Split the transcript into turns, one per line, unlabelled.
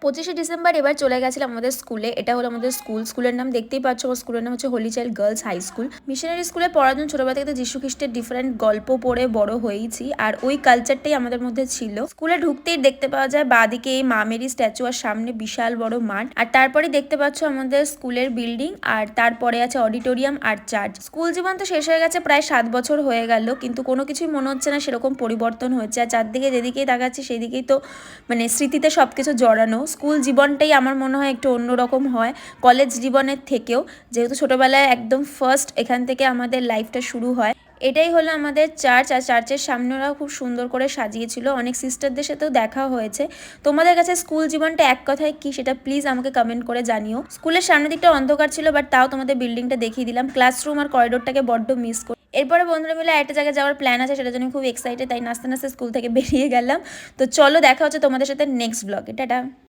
25শে December এবার চলে গেছিলাম আমাদের স্কুলে। এটা হলো আমাদের স্কুলের নাম দেখতেই পাচ্ছ। আমার স্কুলের নাম হচ্ছে holy child girls high school. Missionary স্কুলে পড়ার জন্য ছোটবেলা থেকে যীশু খ্রিস্টের ডিফারেন্ট গল্প পড়ে বড় হয়েছি, আর ওই কালচারটাই আমাদের মধ্যে ছিল। স্কুলে ঢুকতেই দেখতে পাওয়া যায় বাদিকে এই মা মেরি স্ট্যাচু, আর সামনে বিশাল বড় মাঠ, আর তারপরে দেখতে পাচ্ছ আমাদের স্কুলের বিল্ডিং, আর তারপরে আছে অডিটোরিয়াম আর চার্চ। স্কুল জীবন তো শেষ হয়ে গেছে, প্রায় 7 বছর হয়ে গেল, কিন্তু কোনো কিছুই মনে হচ্ছে না সেরকম পরিবর্তন হয়েছে। আর চারদিকে যেদিকেই তাকাচ্ছি সেদিকেই তো মানে স্মৃতিতে সবকিছু জড়ানো। স্কুল জীবনটাই আমার মনে হয় একটু অন্যরকম হয় কলেজ জীবনের থেকেও, যেহেতু ছোটবেলায় একদম ফার্স্ট এখান থেকে আমাদের লাইফটা শুরু হয়। এটাই হলো আমাদের চার্চ, আর চার্চের সামনেরাও খুব সুন্দর করে সাজিয়েছিল। অনেক সিস্টারদের সাথেও দেখা হয়েছে। তোমাদের কাছে স্কুল জীবনটা এক কথায় কি, সেটা প্লিজ আমাকে কমেন্ট করে জানিও। স্কুলের সামনের দিকটা অন্ধকার ছিল, বাট তাও তোমাদের বিল্ডিংটা দেখিয়ে দিলাম। ক্লাসরুম আর করিডোরটাকে বড্ড মিস করি। এরপরে বন্ধুরা মিলে একটা জায়গায় যাওয়ার প্ল্যান আছে, সেটার জন্য খুব এক্সাইটেড, তাই নাচতে নাচতে স্কুল থেকে বেরিয়ে গেলাম। তো চলো দেখা হচ্ছে তোমাদের সাথে নেক্সট ব্লগে। টাটা।